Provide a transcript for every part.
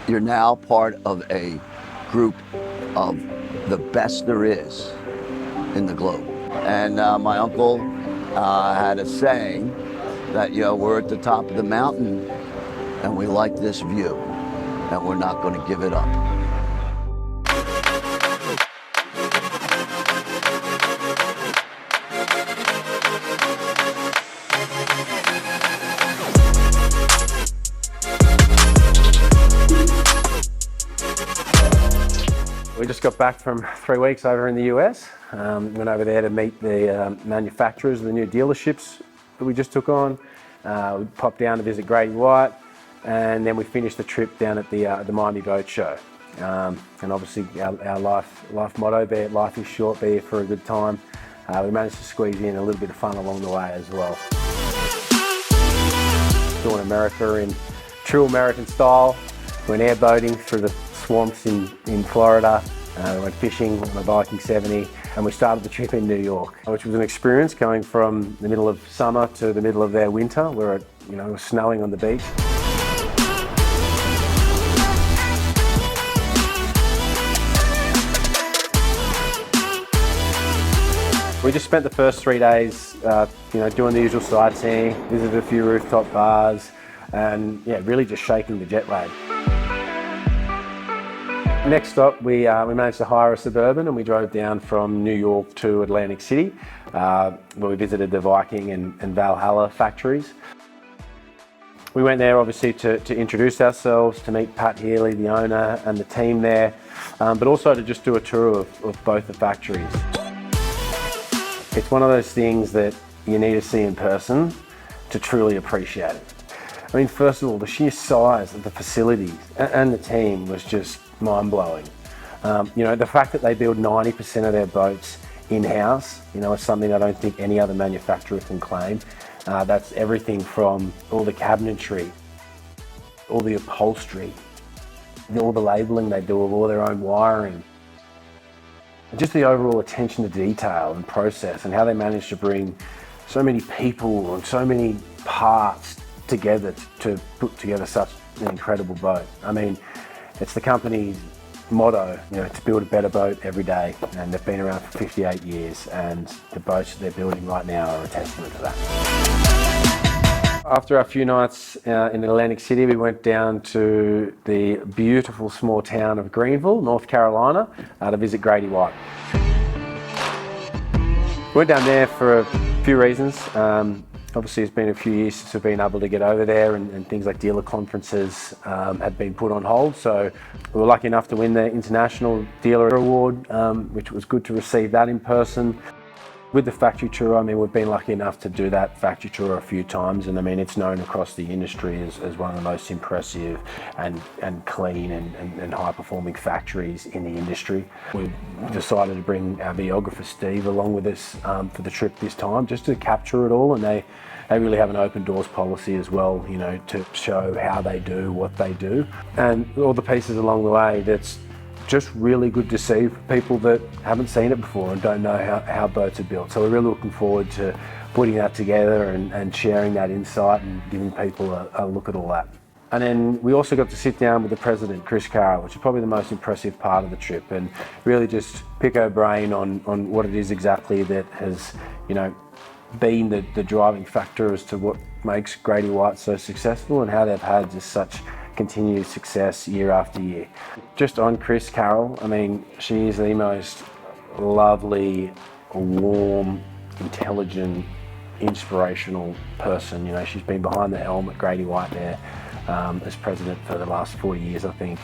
You're now part of a group of the best there is in the globe. And my uncle had a saying that, we're at the top of the mountain and we like this view and we're not going to give it up. We just got back from 3 weeks over in the US. Went over there to meet the manufacturers of the new dealerships that we just took on. We popped down to visit Grady-White, and then we finished the trip down at the Miami Boat Show. And obviously our life motto, be it life is short, be here for a good time. We managed to squeeze in a little bit of fun along the way as well. Doing America in true American style. Went airboating through the swamps in Florida. We went fishing on the Viking 70, and we started the trip in New York, which was an experience going from the middle of summer to the middle of their winter, where it was snowing on the beach. We just spent the first 3 days, doing the usual sightseeing, visited a few rooftop bars, and really just shaking the jet lag. Next stop, we managed to hire a Suburban and we drove down from New York to Atlantic City, where we visited the Viking and Valhalla factories. We went there obviously to introduce ourselves, to meet Pat Healy, the owner, and the team there, but also to just do a tour of both the factories. It's one of those things that you need to see in person to truly appreciate it. I mean, first of all, the sheer size of the facilities and the team was just mind-blowing. The fact that they build 90% of their boats in-house, is something I don't think any other manufacturer can claim. That's everything from all the cabinetry, all the upholstery, all the labelling they do of all their own wiring. Just the overall attention to detail and process, and how they manage to bring so many people and so many parts together to put together such an incredible boat. I mean, it's the company's motto, to build a better boat every day, and they've been around for 58 years, and the boats that they're building right now are a testament to that. After a few nights in Atlantic City, we went down to the beautiful small town of Greenville, North Carolina, to visit Grady-White. We went down there for a few reasons. Obviously, it's been a few years since we've been able to get over there, and things like dealer conferences had been put on hold. So we were lucky enough to win the International Dealer Award, which was good to receive that in person. With the factory tour, we've been lucky enough to do that factory tour a few times, and it's known across the industry as one of the most impressive and clean and high-performing factories in the industry. We decided to bring our videographer Steve along with us for the trip this time, just to capture it all, and they really have an open doors policy as well, to show how they do what they do, and all the pieces along the way. That's just really good to see for people that haven't seen it before and don't know how boats are built. So we're really looking forward to putting that together and sharing that insight and giving people a look at all that. And then we also got to sit down with the president, Chris Carroll, which is probably the most impressive part of the trip, and really just pick her brain on what it is exactly that has, been the driving factor as to what makes Grady-White so successful, and how they've had just such continued success year after year. Just on Chris Carroll, she is the most lovely, warm, intelligent, inspirational person. She's been behind the helm at Grady-White there as president for the last 4 years, I think.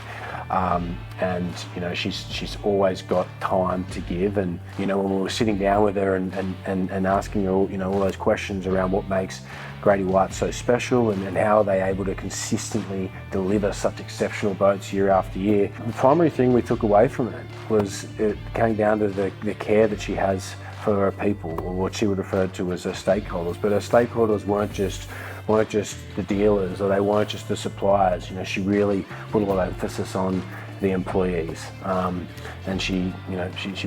And she's always got time to give, and when we were sitting down with her and asking her all those questions around what makes Grady-White so special, and how are they able to consistently deliver such exceptional boats year after year, the primary thing we took away from it was it came down to the care that she has for her people, or what she would refer to as her stakeholders. But her stakeholders weren't just the dealers, or they weren't just the suppliers. She really put a lot of emphasis on the employees, and she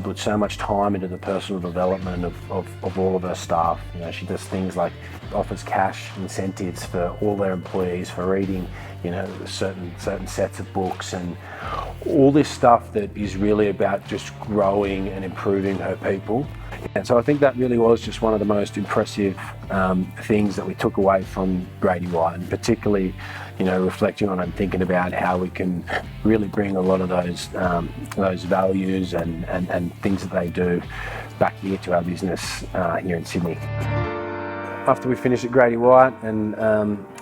put so much time into the personal development of all of her staff. She does things like offers cash incentives for all their employees for reading you know, certain sets of books and all this stuff that is really about just growing and improving her people. And so I think that really was just one of the most impressive things that we took away from Grady-White, and particularly, you know, reflecting on and thinking about how we can really bring a lot of those values and things that they do back here to our business here in Sydney. After we finished at Grady-White and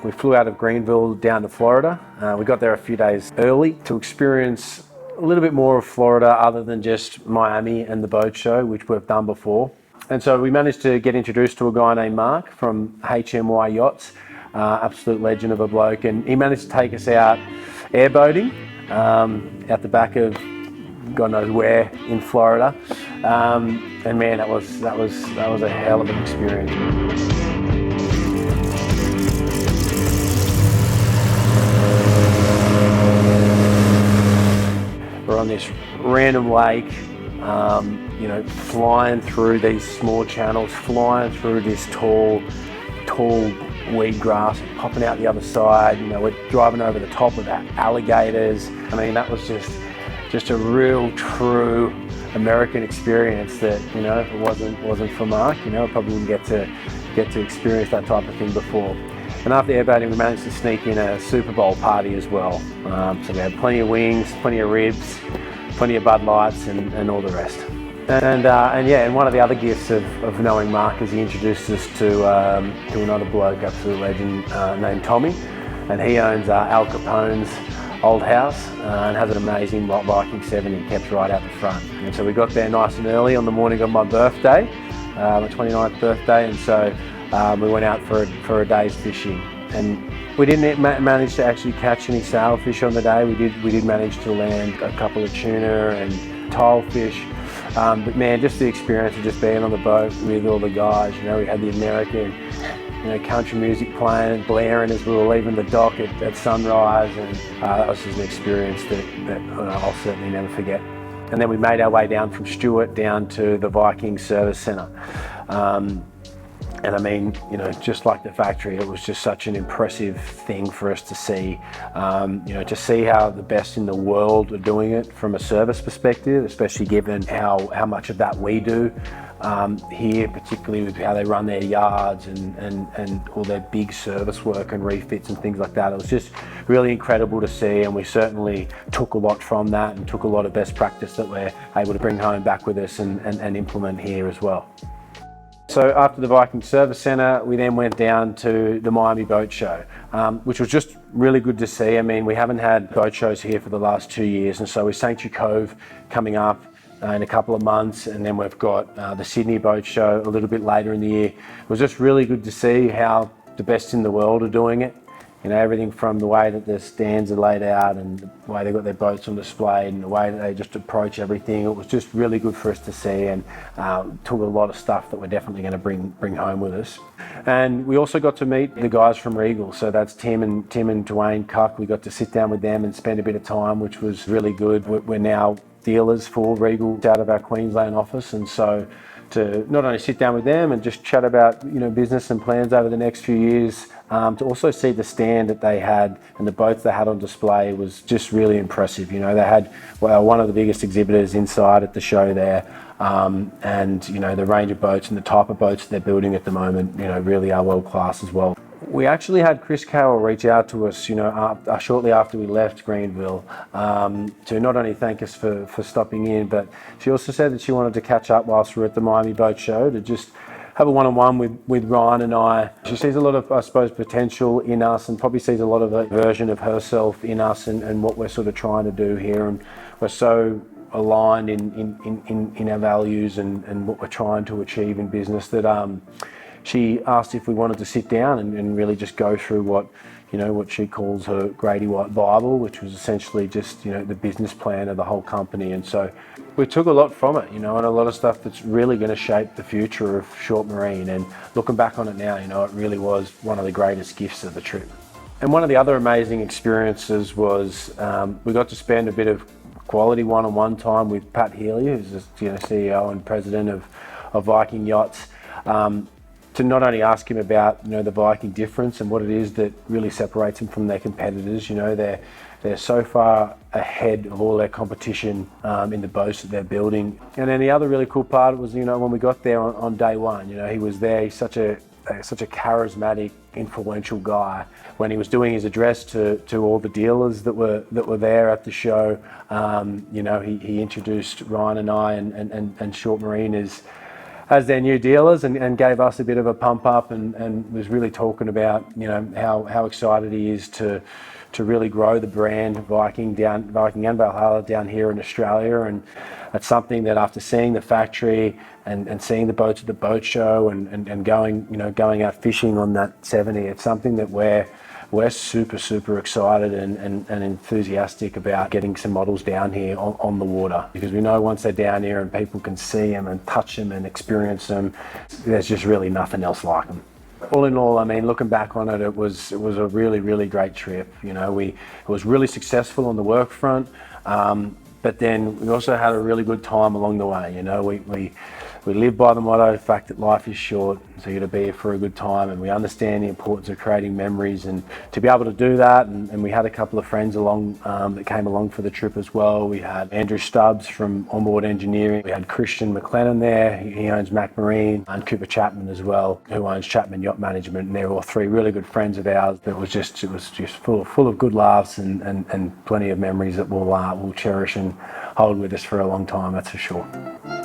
we flew out of Greenville down to Florida, we got there a few days early to experience a little bit more of Florida other than just Miami and the boat show, which we've done before. And so we managed to get introduced to a guy named Mark from HMY Yachts, absolute legend of a bloke, and he managed to take us out airboating out the back of God knows where in Florida, and man, that was a hell of an experience. We're on this random lake, you know, flying through these small channels, flying through this tall weed grass, popping out the other side. You know, we're driving over the top of alligators. I mean, that was just a real, true American experience that, you know, if it wasn't for Mark, you know, I probably wouldn't get to experience that type of thing before. And after airboating, we managed to sneak in a Super Bowl party as well. So we had plenty of wings, plenty of ribs, plenty of Bud Lights, and all the rest. And yeah, and one of the other gifts of knowing Mark is he introduced us to another bloke, absolute legend, named Tommy, and he owns Al Capone's old house and has an amazing Viking 7 he kept right out the front. And so we got there nice and early on the morning of my birthday, my 29th birthday, and so we went out for a day's fishing. And we didn't manage to actually catch any sailfish on the day. We did manage to land a couple of tuna and tilefish. But man, just the experience of just being on the boat with all the guys, you know, we had the American, you know, country music playing and blaring as we were leaving the dock at sunrise, and that was just an experience that I'll certainly never forget. And then we made our way down from Stewart down to the Viking Service Centre. And I mean, you know, just like the factory, it was just such an impressive thing for us to see. You know, to see how the best in the world are doing it from a service perspective, especially given how much of that we do here, particularly with how they run their yards and all their big service work and refits and things like that. It was just really incredible to see, and we certainly took a lot from that and took a lot of best practice that we're able to bring home back with us and implement here as well. So after the Viking Service Centre, we then went down to the Miami Boat Show, which was just really good to see. I mean, we haven't had boat shows here for the last 2 years, and so with Sanctuary Cove coming up in a couple of months, and then we've got the Sydney Boat Show a little bit later in the year. It was just really good to see how the best in the world are doing it. You know, everything from the way that the stands are laid out and the way they've got their boats on display and the way that they just approach everything. It was just really good for us to see, and took a lot of stuff that we're definitely going to bring home with us. And we also got to meet the guys from Regal. So that's Tim and Dwayne Cuck. We got to sit down with them and spend a bit of time, which was really good. We're now dealers for Regal out of our Queensland office, and so to not only sit down with them and just chat about, you know, business and plans over the next few years, to also see the stand that they had and the boats they had on display was just really impressive. You know, they had one of the biggest exhibitors inside at the show there, and you know, the range of boats and the type of boats they're building at the moment, you know, really are world class as well. We actually had Chris Carroll reach out to us, you know, shortly after we left Greenville, to not only thank us for stopping in, but she also said that she wanted to catch up whilst we were at the Miami Boat Show to just have a one-on-one with Ryan and I. She sees a lot of, I suppose, potential in us, and probably sees a lot of a version of herself in us and what we're sort of trying to do here. And we're so aligned in our values and what we're trying to achieve in business that she asked if we wanted to sit down and really just go through what she calls her Grady-White Bible, which was essentially just, you know, the business plan of the whole company. And so we took a lot from it, you know, and a lot of stuff that's really going to shape the future of short marine. And looking back on it now, you know, it really was one of the greatest gifts of the trip. And one of the other amazing experiences was we got to spend a bit of quality one-on-one time with Pat Healy, who's the CEO and president of Viking Yachts. to not only ask him about, the Viking difference and what it is that really separates them from their competitors. They're so far ahead of all their competition in the boats that they're building. And then the other really cool part was, when we got there on day one, he was there. He's such a charismatic, influential guy. When he was doing his address to all the dealers that were there at the show, he introduced Ryan and I and Short Marine as their new dealers, and gave us a bit of a pump up, and was really talking about how excited he is to really grow the brand Viking and Valhalla down here in Australia. And that's something that, after seeing the factory and seeing the boats at the boat show and going out fishing on that 70, it's something that we're super excited and enthusiastic about getting some models down here on the water, because we know once they're down here and people can see them and touch them and experience them, there's just really nothing else like them. All in all, looking back on it, it was a really great trip. It was really successful on the work front, but then we also had a really good time along the way. We live by the motto, the fact that life is short, so you got to be here for a good time, and we understand the importance of creating memories, and to be able to do that. And we had a couple of friends along that came along for the trip as well. We had Andrew Stubbs from Onboard Engineering. We had Christian McLennan there. He owns Mac Marine, and Cooper Chapman as well, who owns Chapman Yacht Management. And they're all three really good friends of ours. It was just full of good laughs and plenty of memories that we'll cherish and hold with us for a long time. That's for sure.